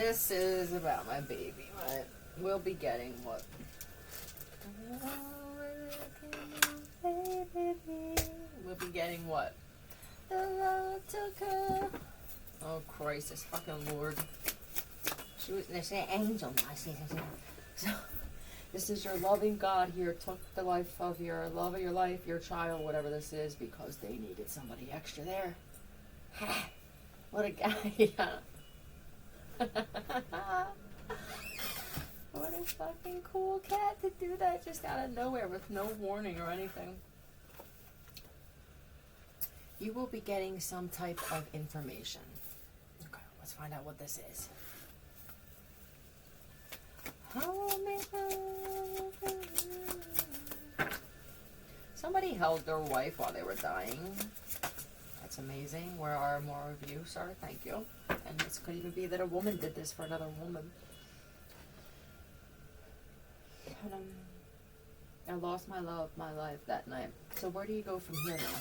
this is about my baby, right? We'll be getting what? We'll be getting what? The love took her. Oh Christ, this fucking Lord. They say angel. I see. So, this is your loving God here took the life of your love of your life, your child, whatever this is, because they needed somebody extra there. What a guy. What a fucking cool cat to do that just out of nowhere with no warning or anything. You will be getting some type of information. Okay, let's find out what this is. Somebody held their wife while they were dying. That's amazing. Where are more of you, sir? Thank you. And this could even be that a woman did this for another woman. I lost my love, my life that night. So where do you go from here now?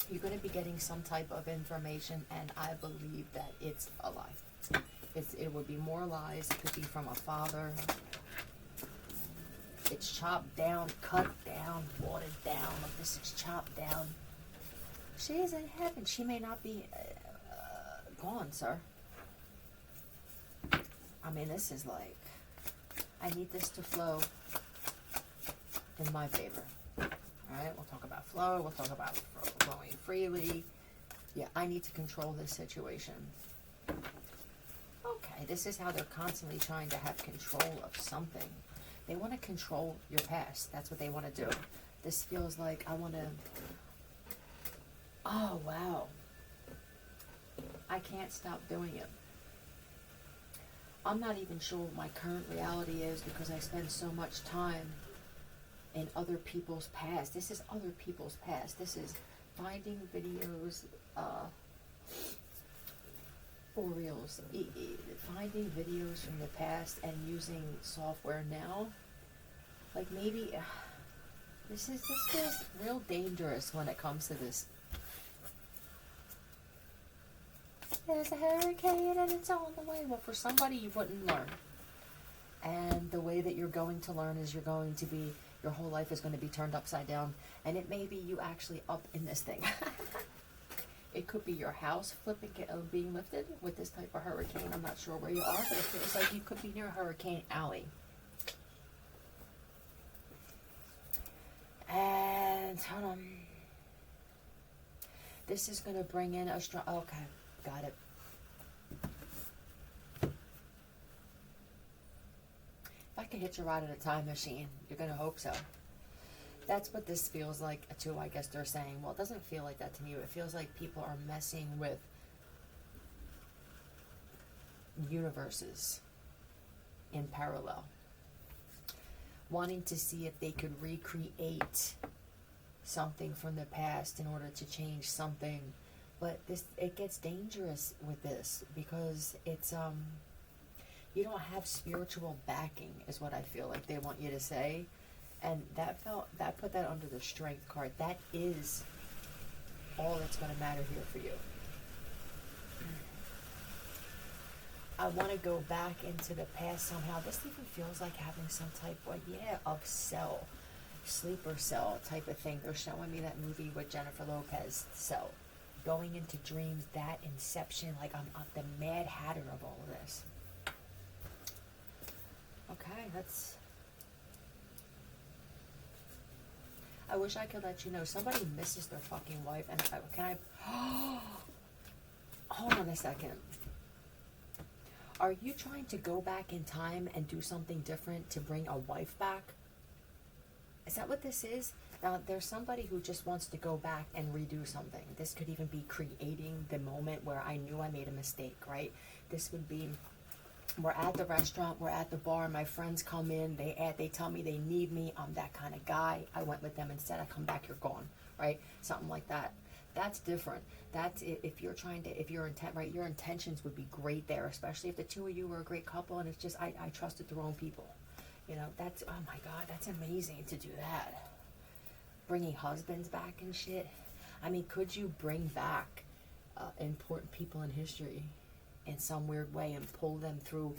You're going to be getting some type of information, and I believe that it's a lie. It would be more lies. It could be from a father. It's chopped down, cut down, watered down. Like this is chopped down. She is in heaven. She may not be gone, sir. I mean, this is like, I need this to flow in my favor. Alright, we'll talk about flow. We'll talk about flowing freely. Yeah, I need to control this situation. Okay, this is how they're constantly trying to have control of something. They want to control your past. That's what they want to do. This feels like I want to... Oh, wow. I can't stop doing it. I'm not even sure what my current reality is because I spend so much time in other people's past. This is other people's past. This is finding videos, or reels, finding videos from the past and using software now. Like maybe this feels real dangerous when it comes to this. There's a hurricane and it's on the way. Well, for somebody you wouldn't learn. And the way that you're going to learn is your whole life is going to be turned upside down. And it may be you actually up in this thing. It could be your house being lifted with this type of hurricane. I'm not sure where you are, but it feels like you could be near Hurricane Alley. And hold on. This is going to bring in a strong... Okay, got it. If I could hitch a ride in a time machine, you're going to hope so. That's what this feels like too, I guess they're saying. Well, it doesn't feel like that to me. It feels like people are messing with universes in parallel. Wanting to see if they could recreate something from the past in order to change something. But it gets dangerous with this because it's you don't have spiritual backing is what I feel like they want you to say. And that put that under the strength card. That is all that's going to matter here for you. I want to go back into the past somehow. This even feels like having some type of cell, sleeper cell type of thing. They're showing me that movie with Jennifer Lopez, Cell. Going into dreams, that inception, like I'm the Mad Hatter of all of this. Okay, that's... I wish I could let you know. Somebody misses their fucking wife. And hold on a second. Are you trying to go back in time and do something different to bring a wife back? Is that what this is? Now, there's somebody who just wants to go back and redo something. This could even be creating the moment where I knew I made a mistake, right? This would be... We're at the restaurant, we're at the bar, my friends come in, they tell me they need me, I'm that kind of guy, I went with them instead, I come back, you're gone, right? Something like that. That's different. That's if you're trying to, if your intent, right, your intentions would be great there, especially if the two of you were a great couple and it's just, I trusted the wrong people. You know, that's, oh my God, that's amazing to do that. Bringing husbands back and shit. I mean, could you bring back important people in history? in some weird way and pull them through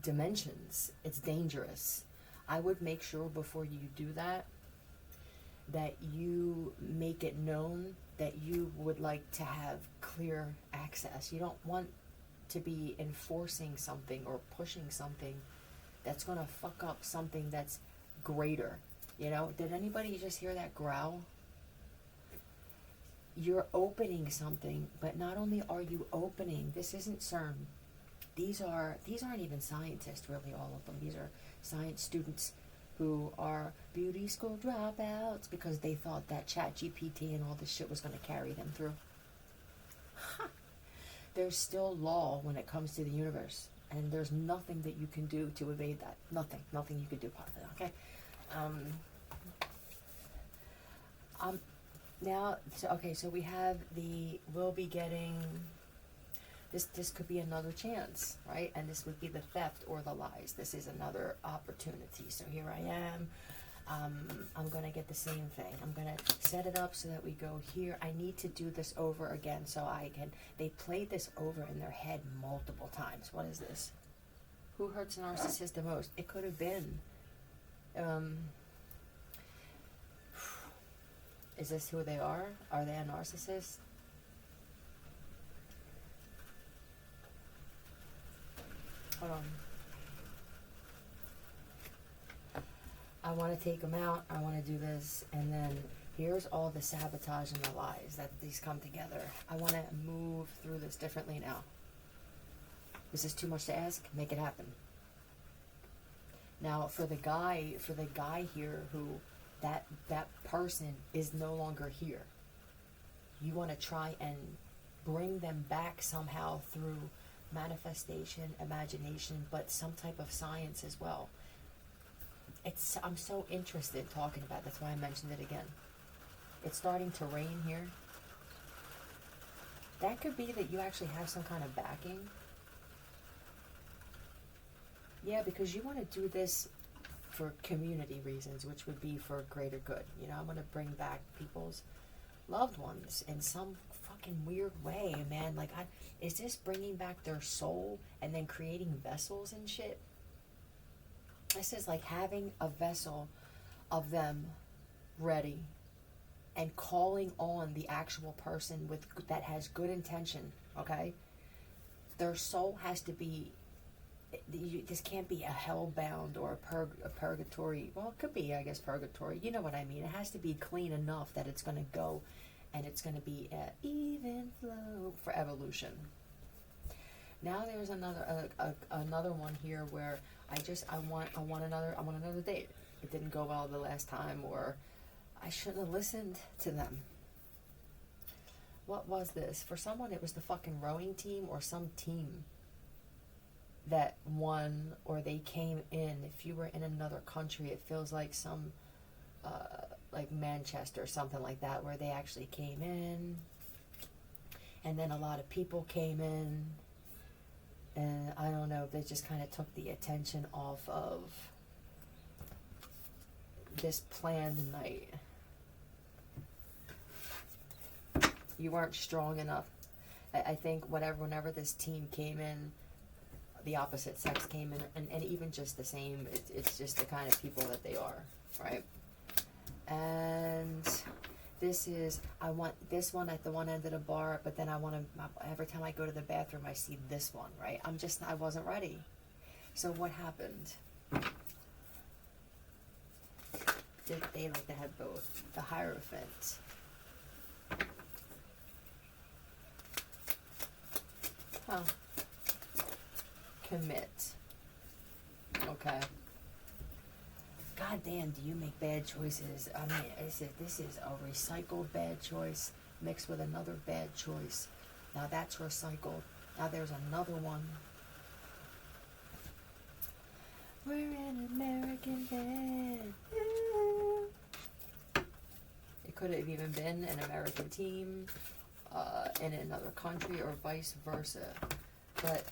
dimensions. It's dangerous. I would make sure before you do that that you make it known that you would like to have clear access. You don't want to be enforcing something or pushing something that's going to fuck up something that's greater. You know, did anybody just hear that growl? You're opening something, but not only are you opening, this isn't CERN. These aren't even scientists, really, all of them. These are science students who are beauty school dropouts because they thought that ChatGPT and all this shit was going to carry them through. There's still law when it comes to the universe, and there's nothing that you can do to evade that. Nothing you can do about it, okay? Now, so we have we'll be getting, this could be another chance, right? And this would be the theft or the lies. This is another opportunity. So here I am. I'm going to get the same thing. I'm going to set it up so that we go here. I need to do this over again so they played this over in their head multiple times. What is this? Who hurts a narcissist the most? It could have been, is this who they are? Are they a narcissist? Hold on. I want to take them out. I want to do this. And then here's all the sabotage and the lies that these come together. I want to move through this differently now. Is this too much to ask? Make it happen. Now, for the guy here who that person is no longer here. You want to try and bring them back somehow through manifestation, imagination, but some type of science as well. I'm so interested in talking about it. That's why I mentioned it again. It's starting to rain here. That could be that you actually have some kind of backing. Yeah, because you want to do this for community reasons, which would be for greater good. You know, I want to bring back people's loved ones in some fucking weird way, man. Like, is this bringing back their soul and then creating vessels and shit? This is like having a vessel of them ready and calling on the actual person that has good intention, okay? Their soul has to be, this can't be a hellbound or a purgatory. Well, it could be, I guess, purgatory. You know what I mean. It has to be clean enough that it's going to go and it's going to be an even flow for evolution. Now there's another one here where I want another date. It didn't go well the last time, or I shouldn't have listened to them. What was this? For someone, it was the fucking rowing team or some team that won, or they came in. If you were in another country, it feels like some, like Manchester or something like that, where they actually came in, and then a lot of people came in, and I don't know, they just kind of took the attention off of this planned night. You weren't strong enough. I think whenever this team came in, the opposite sex came in, and even just the same, it's just the kind of people that they are, right? And this is, I want this one at the one end of the bar, but then I want to, every time I go to the bathroom, I see this one, right? I wasn't ready. So what happened? They like to have both. The Hierophant. Huh. Commit. Okay. God damn, do you make bad choices? I mean, this is a recycled bad choice mixed with another bad choice. Now that's recycled. Now there's another one. We're an American band. It could have even been an American team in another country or vice versa. But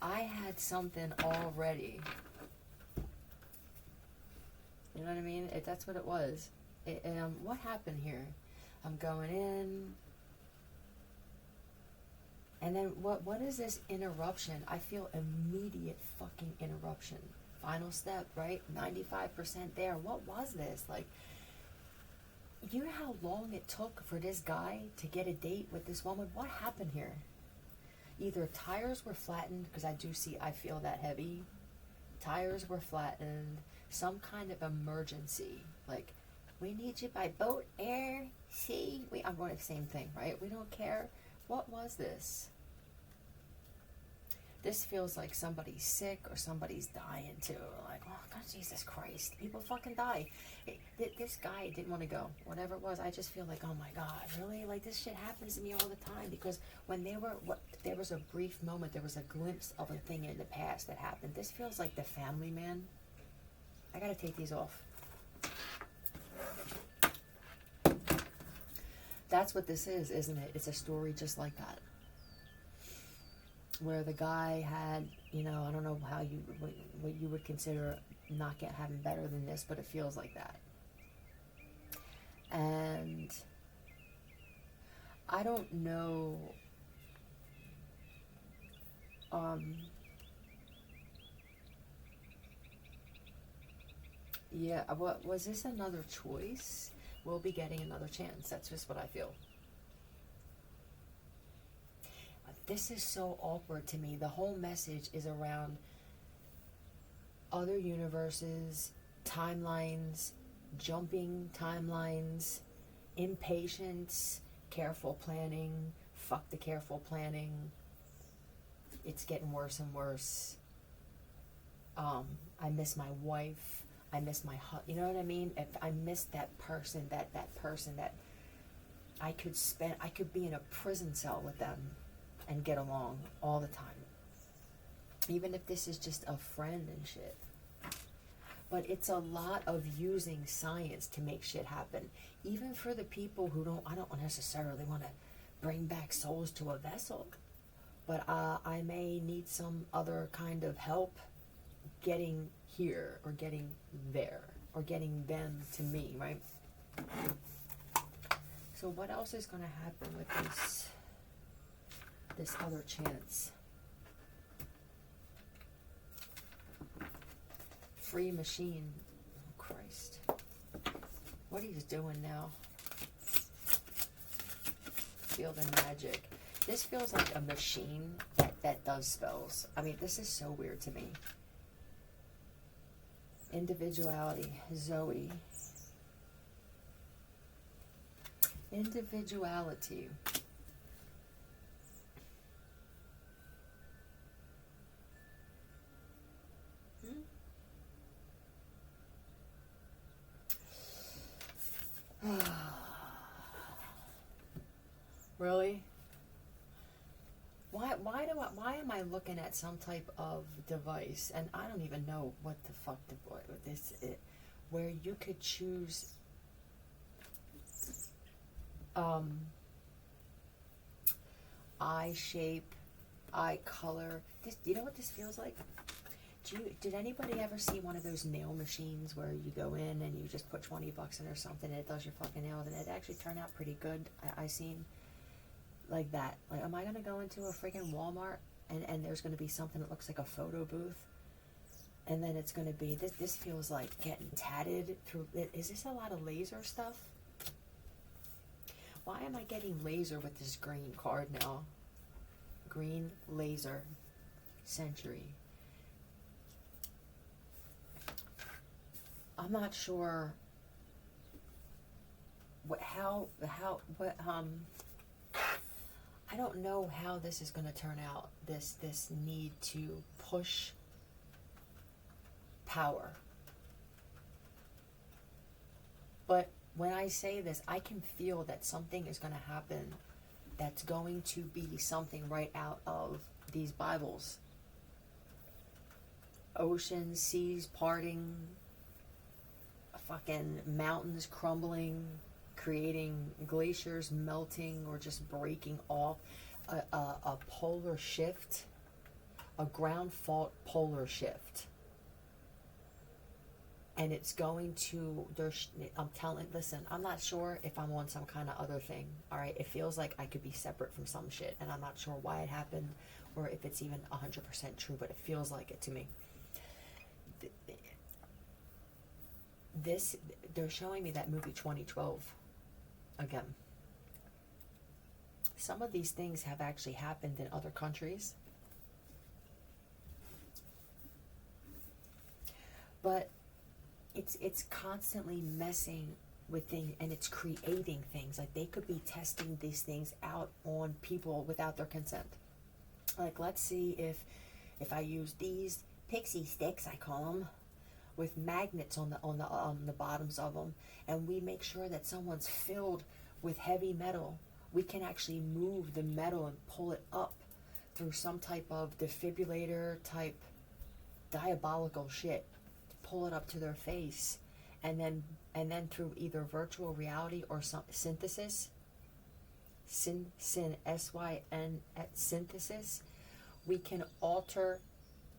I had something already. You know what I mean? That's what it was. What happened here? I'm going in. And then what is this interruption? I feel immediate fucking interruption. Final step, right? 95% there. What was this? Like, you know how long it took for this guy to get a date with this woman? What happened here? Either tires were flattened, because I feel that heavy. Tires were flattened. Some kind of emergency. Like, we need you by boat, air, sea. I'm going to the same thing, right? We don't care. What was this? This feels like somebody's sick or somebody's dying too. Like, oh, God, Jesus Christ. People fucking die. This guy didn't want to go. Whatever it was, I just feel like, oh my God, really? Like, this shit happens to me all the time. Because when there was a brief moment, there was a glimpse of a thing in the past that happened. This feels like The Family Man. I gotta take these off. That's what this is, isn't it? It's a story just like that. Where the guy had, I don't know what you would consider not having better than this, but it feels like that. And I don't know, yeah, what was this another choice? We'll be getting another chance. That's just what I feel. This is so awkward to me. The whole message is around other universes, timelines, jumping timelines, impatience, careful planning, fuck the careful planning. It's getting worse and worse. I miss my wife. I miss my husband. You know what I mean? If I miss that person, that person that I could be in a prison cell with them and get along all the time. Even if this is just a friend and shit. But it's a lot of using science to make shit happen. Even for the people who I don't necessarily want to bring back souls to a vessel. But I may need some other kind of help getting here or getting there or getting them to me, right? So what else is going to happen with this other chance? Free machine. Oh, Christ. What he's doing now. Feel the magic. This feels like a machine that does spells. I mean, this is so weird to me. Individuality. Zoe. Individuality. Really? Why am I looking at some type of device and I don't even know what the fuck this is, where you could choose eye shape, eye color. You know what this feels like? Did anybody ever see one of those nail machines where you go in and you just put $20 in or something and it does your fucking nails and it actually turned out pretty good? I seen like that. Like, am I gonna go into a freaking Walmart and there's gonna be something that looks like a photo booth, and then it's gonna be this feels like getting tatted through. Is this a lot of laser stuff? Why am I getting laser with this green card now? Green laser century. I'm not sure I don't know how this is going to turn out, this need to push power. But when I say this, I can feel that something is going to happen that's going to be something right out of these Bibles. Oceans, seas parting, fucking mountains crumbling, creating glaciers melting or just breaking off, a polar shift, a ground fault polar shift. And it's going to, I'm telling, listen, I'm not sure if I'm on some kind of other thing, all right? It feels like I could be separate from some shit, and I'm not sure why it happened or if it's even 100% true, but it feels like it to me. This, they're showing me that movie 2012 again. Some of these things have actually happened in other countries, but it's constantly messing with things, and it's creating things. Like, they could be testing these things out on people without their consent. Like, let's see if I use these pixie sticks, I call them, with magnets on the bottoms of them, and we make sure that someone's filled with heavy metal, we can actually move the metal and pull it up through some type of defibrillator type diabolical shit, pull it up to their face, and then through either virtual reality or some synthesis, SYN synthesis, we can alter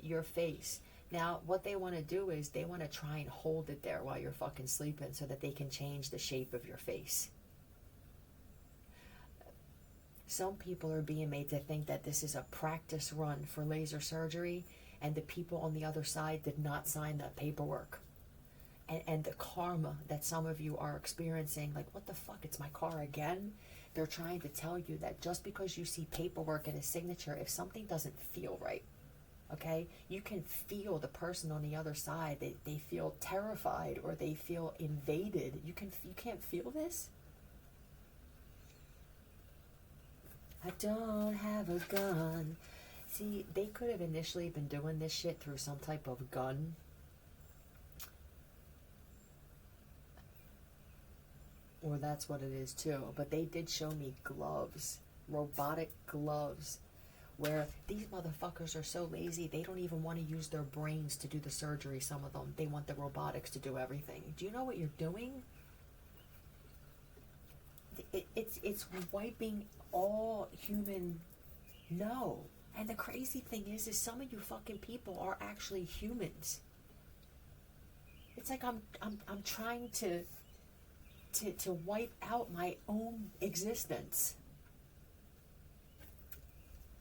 your face. Now, what they want to do is they want to try and hold it there while you're fucking sleeping so that they can change the shape of your face. Some people are being made to think that this is a practice run for laser surgery, and the people on the other side did not sign that paperwork. And the karma that some of you are experiencing, like, what the fuck, it's my car again? They're trying to tell you that just because you see paperwork and a signature, if something doesn't feel right, okay, you can feel the person on the other side. They feel terrified or they feel invaded. You can't feel this? I don't have a gun. See, they could have initially been doing this shit through some type of gun. Or that's what it is too. But they did show me gloves, robotic gloves, where these motherfuckers are so lazy, they don't even want to use their brains to do the surgery, some of them. They want the robotics to do everything. Do you know what you're doing? It's wiping all human... No. And the crazy thing is some of you fucking people are actually humans. It's like I'm trying to wipe out my own existence.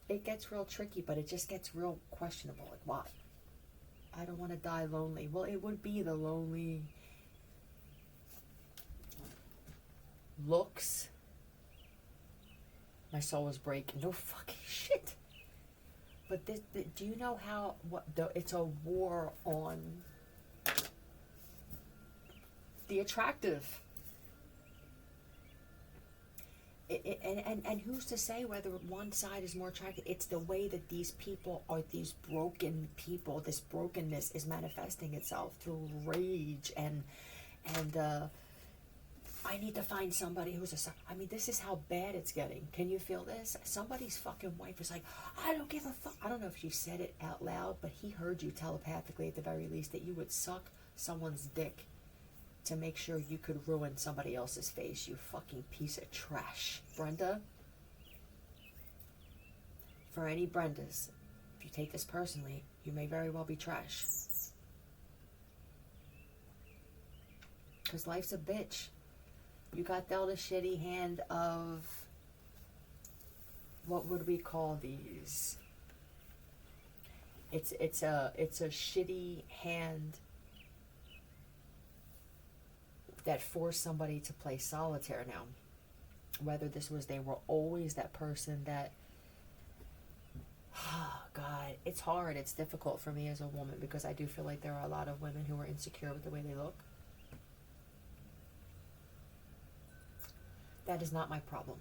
It gets real tricky, but it just gets real questionable. Like, why? I don't want to die lonely. Well, it would be the lonely looks. My soul is breaking. No fucking shit. But do you know how it's a war on the attractive? And who's to say whether one side is more attractive? It's the way that these people are, these broken people, this brokenness is manifesting itself through rage and I need to find somebody who's I mean, this is how bad it's getting. Can you feel this? Somebody's fucking wife is like, I don't give a fuck. I don't know if she said it out loud, but he heard you telepathically at the very least that you would suck someone's dick to make sure you could ruin somebody else's face, you fucking piece of trash. Brenda, for any Brendas, if you take this personally, you may very well be trash. Because life's a bitch. You got dealt a shitty hand of, what would we call these? It's a shitty hand that forced somebody to play solitaire now. Whether this was they were always that person that, oh God, it's hard, it's difficult for me as a woman because I do feel like there are a lot of women who are insecure with the way they look. That is not my problem.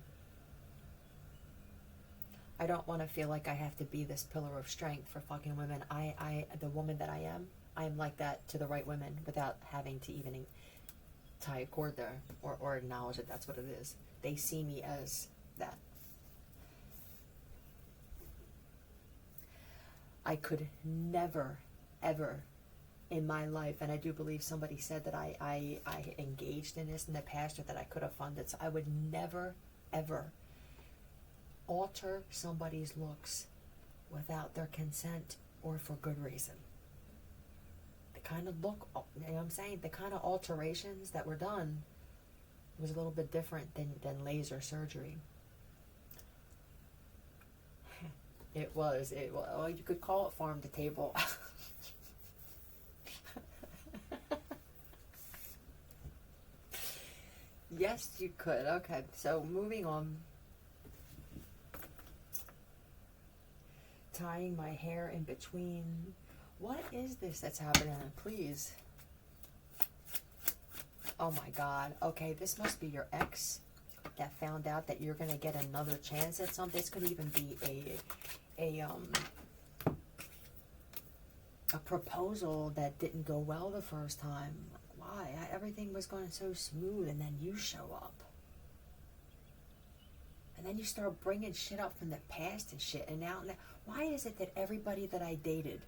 I don't want to feel like I have to be this pillar of strength for fucking women. The woman that I am like that to the right women without having to even tie a cord there or acknowledge that that's what it is. They see me as that. I could never, ever in my life, and I do believe somebody said that I engaged in this in the past or that I could have funded, so I would never, ever alter somebody's looks without their consent or for good reason. the kind of look, you know what I'm saying? The kind of alterations that were done was a little bit different than laser surgery. It was, well, you could call it farm to table. Yes, you could. Okay, so moving on. Tying my hair in between. What is this that's happening? Please. Oh my God. Okay, this must be your ex that found out that you're gonna get another chance at something. This could even be a proposal that didn't go well the first time. Why? Everything was going so smooth, and then you show up. And then you start bringing shit up from the past and shit. And now, why is it that everybody that I dated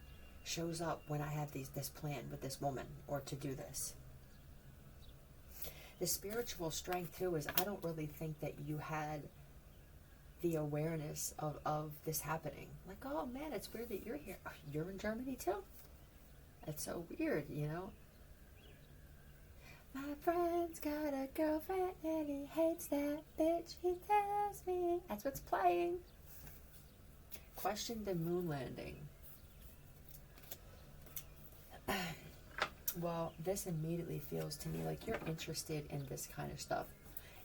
shows up when I have this plan with this woman or to do this? The spiritual strength too is I don't really think that you had the awareness of this happening. Like, oh man, it's weird that you're here. Oh, you're in Germany too? That's so weird, you know? My friend's got a girlfriend and he hates that bitch, he tells me. That's what's playing. Question the moon landing. Well, this immediately feels to me like you're interested in this kind of stuff.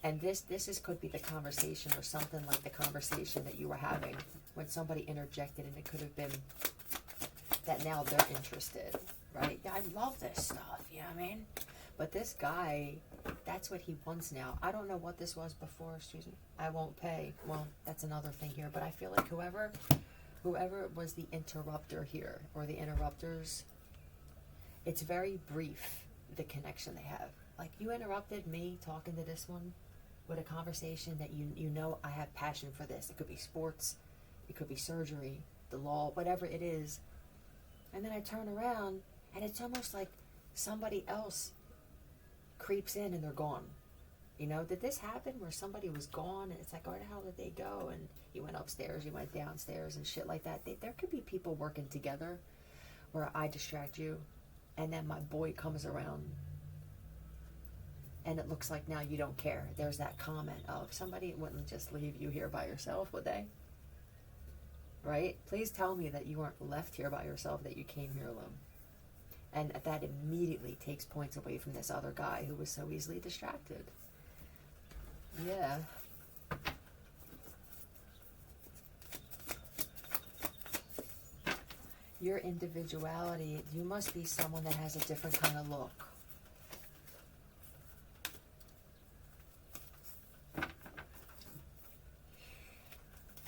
And this could be the conversation or something like the conversation that you were having when somebody interjected, and it could have been that now they're interested, right? Yeah, I love this stuff, you know what I mean? But this guy, that's what he wants now. I don't know what this was before, excuse me. I won't pay. Well, that's another thing here. But I feel like whoever was the interrupter here, or the interrupters, it's very brief, the connection they have. Like, you interrupted me talking to this one with a conversation that you know I have passion for this. It could be sports, it could be surgery, the law, whatever it is. And then I turn around, and it's almost like somebody else creeps in and they're gone. You know, did this happen where somebody was gone and it's like, where the hell did they go? And you went upstairs, you went downstairs and shit like that. There could be people working together where I distract you and then my boy comes around and it looks like now you don't care. There's that comment of somebody wouldn't just leave you here by yourself, would they? Right? Please tell me that you weren't left here by yourself, that you came here alone. And that immediately takes points away from this other guy who was so easily distracted. Yeah. Your individuality, you must be someone that has a different kind of look.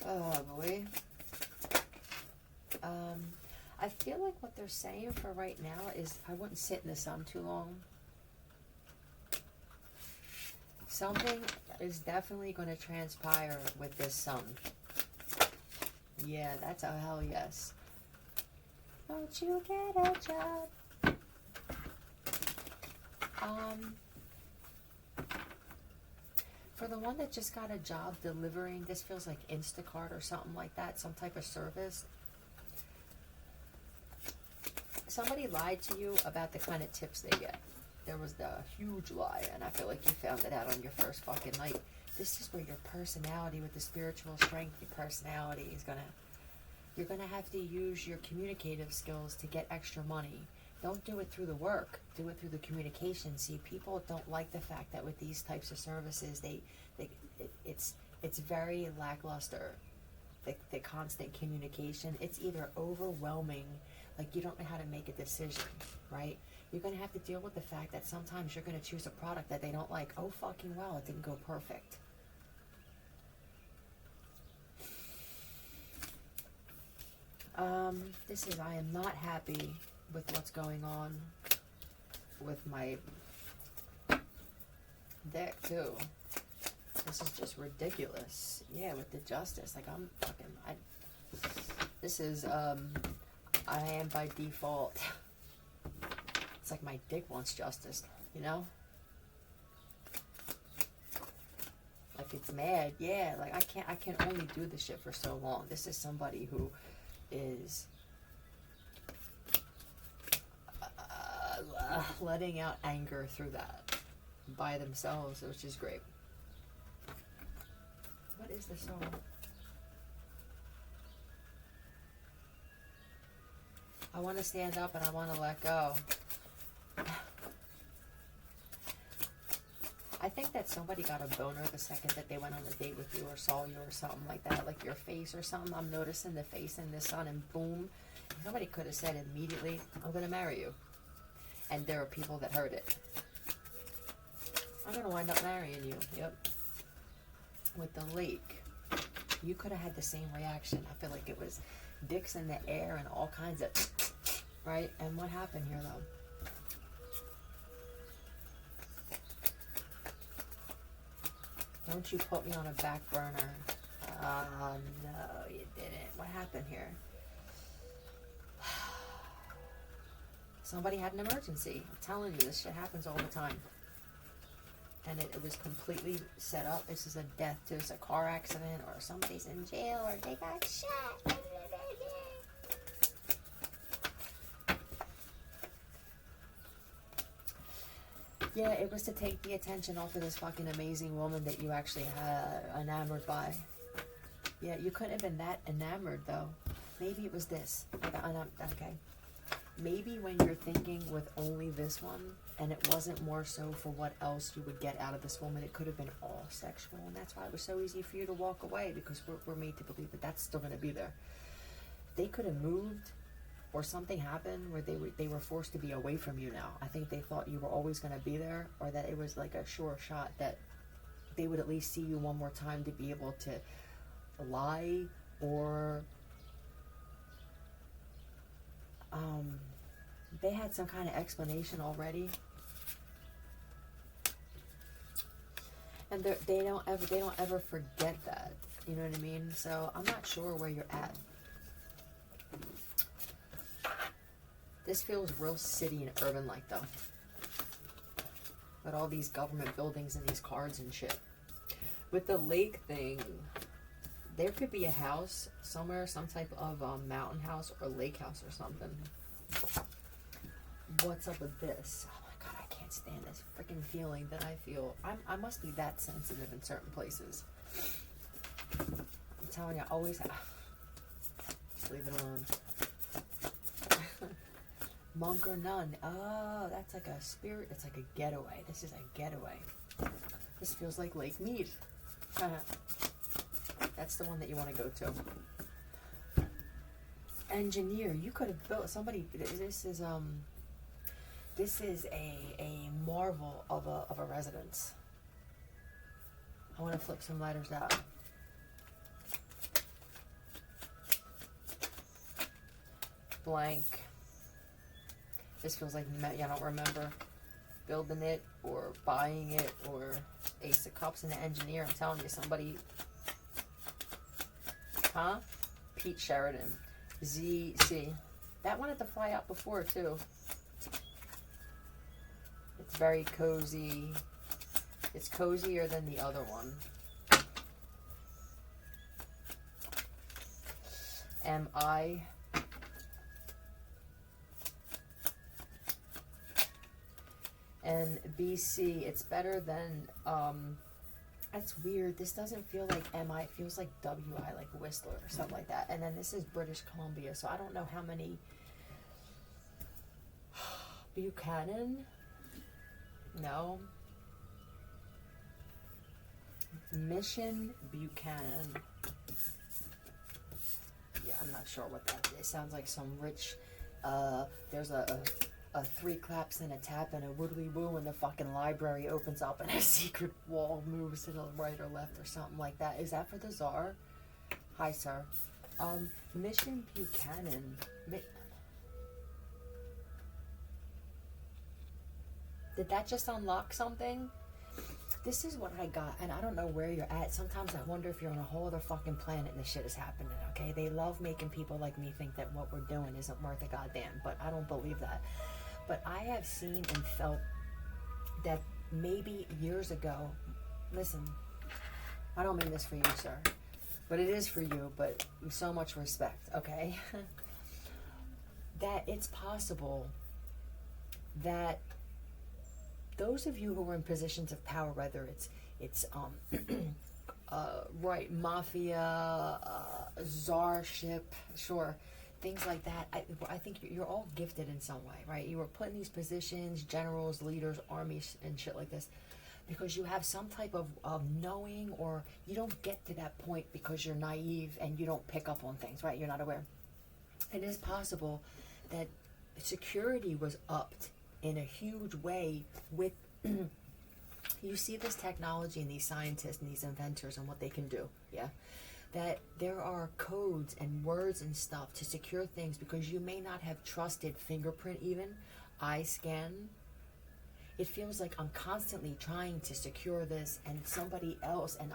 Oh boy. I feel like what they're saying for right now is I wouldn't sit in the sun too long. Something is definitely going to transpire with this sun. Yeah, that's a hell yes. Won't you get a job? For the one that just got a job delivering, this feels like Instacart or something like that, some type of service. Somebody lied to you about the kind of tips they get. There was the huge lie, and I feel like you found it out on your first fucking night. This is where your personality, with the spiritual strength, your personality is you're gonna have to use your communicative skills to get extra money. Don't do it through the work. Do it through the communication. See, people don't like the fact that with these types of services, it's very lackluster. The constant communication, it's either overwhelming, like you don't know how to make a decision, right? You're going to have to deal with the fact that sometimes you're going to choose a product that they don't like. Oh, fucking well, it didn't go perfect. I am not happy with what's going on with my deck, too. This is just ridiculous. Yeah, with the justice. Like, I am by default. It's like my dick wants justice, you know? Like, it's mad. Yeah, like, I can only do this shit for so long. This is somebody who is letting out anger through that by themselves, which is great. What is the song? I want to stand up and I want to let go. I think that somebody got a boner the second that they went on a date with you or saw you or something like that, like your face or something. I'm noticing the face in the sun, and boom, somebody could have said immediately, I'm going to marry you. And there are people that heard it. I'm going to wind up marrying you. Yep. With the lake, you could have had the same reaction. I feel like it was dicks in the air and all kinds of, right? And what happened here, though? Don't you put me on a back burner. No, you didn't. What happened here? Somebody had an emergency. I'm telling you, this shit happens all the time. And it was completely set up. This is a death. There's a car accident, or somebody's in jail, or they got shot. Yeah, it was to take the attention off of this fucking amazing woman that you actually had enamored by. Yeah, you couldn't have been that enamored, though. Maybe it was this. Okay. Maybe when you're thinking with only this one, and it wasn't more so for what else you would get out of this woman, it could have been all sexual, and that's why it was so easy for you to walk away, because we're made to believe that that's still going to be there. They could have moved, or something happened where they were forced to be away from you now. I think they thought you were always going to be there, or that it was like a sure shot that they would at least see you one more time to be able to lie, or they had some kind of explanation already. And they don't ever forget that. You know what I mean? So I'm not sure where you're at. This feels real city and urban like, though. But all these government buildings and these cards and shit. With the lake thing, there could be a house somewhere, some type of mountain house or lake house or something. What's up with this? Oh my god, I can't stand this freaking feeling that I feel. I must be that sensitive in certain places. I'm telling you, I always have. Just leave it alone. Monk or nun. Oh, that's like a spirit. It's like a getaway. This is a getaway. This feels like Lake Mead. That's the one that you want to go to. Engineer. You could have built somebody. This is a marvel of a residence. I want to flip some letters out. Blank. This feels like, I don't remember building it or buying it, or Ace of Cups and the engineer. I'm telling you, somebody. Huh? Pete Sheridan. ZC. That one had to fly out before, too. It's very cozy. It's cozier than the other one. MI. And BC, it's better than, that's weird. This doesn't feel like MI, it feels like WI, like Whistler or something like that. And then this is British Columbia, so I don't know how many. Buchanan? No. Mission Buchanan. Yeah, I'm not sure what that is. It sounds like some rich, there's a 3 claps and a tap and a woodly woo, and the fucking library opens up and a secret wall moves to the right or left or something like that. Is that for the Tsar? Hi, sir. Mission Buchanan. Did that just unlock something? This is what I got, and I don't know where you're at. Sometimes I wonder if you're on a whole other fucking planet and this shit is happening, okay? They love making people like me think that what we're doing isn't worth a goddamn, but I don't believe that. But I have seen and felt that maybe years ago, listen, I don't mean this for you, sir, but it is for you, but with so much respect, okay? That it's possible that those of you who are in positions of power, whether it's right, mafia, czarship, sure, things like that. I think you're all gifted in some way, right? You were put in these positions, generals, leaders, armies, and shit like this, because you have some type of knowing, or you don't get to that point because you're naive and you don't pick up on things, right? You're not aware. It is possible that security was upped in a huge way with you see this technology and these scientists and these inventors and what they can do, yeah? That there are codes and words and stuff to secure things, because you may not have trusted fingerprint, even eye scan. It feels like I'm constantly trying to secure this, and somebody else, and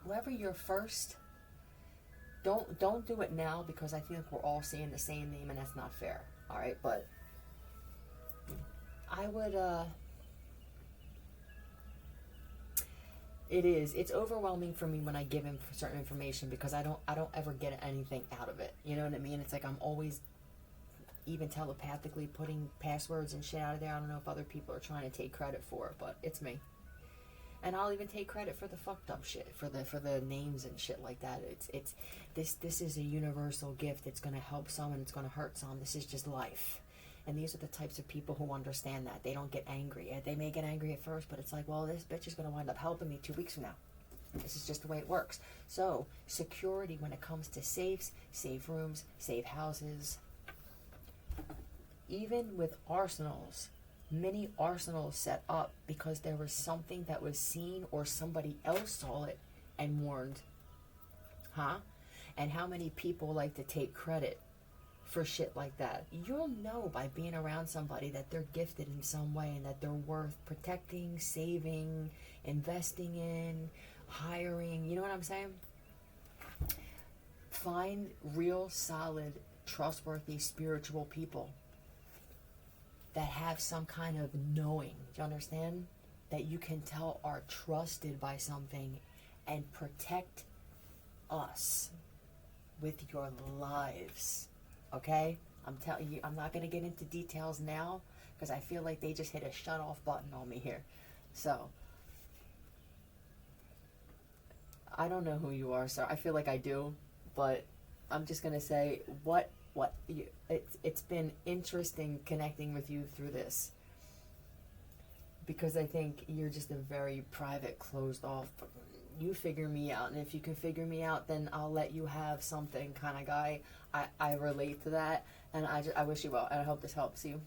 whoever you're first, don't do it now, because I feel like we're all saying the same name and that's not fair. All right, but I would it's overwhelming for me when I give him certain information, because I don't ever get anything out of it. You know what I mean? It's like I'm always, even telepathically, putting passwords and shit out of there. I don't know if other people are trying to take credit for it, but it's me. And I'll even take credit for the fucked up shit, for the names and shit like that. It's this is a universal gift. It's gonna help some and it's gonna hurt some. This is just life. And these are the types of people who understand that. They don't get angry. They may get angry at first, but it's like, well, this bitch is gonna wind up helping me 2 weeks from now. This is just the way it works. So security, when it comes to safes, safe rooms, safe houses, even with arsenals, many arsenals set up because there was something that was seen, or somebody else saw it and warned. And how many people like to take credit for shit like that? You'll know by being around somebody that they're gifted in some way, and that they're worth protecting, saving, investing in, hiring. You know what I'm saying? Find real, solid, trustworthy, spiritual people that have some kind of knowing, do you understand? That you can tell are trusted by something, and protect us with your lives, okay? I'm telling you, I'm not going to get into details now, because I feel like they just hit a shut off button on me here. So, I don't know who you are, sir. I feel like I do, but I'm just going to say it's been interesting connecting with you through this, because I think you're just a very private, closed off, you figure me out, and if you can figure me out, then I'll let you have something kind of guy. I relate to that, and I wish you well, and I hope this helps you.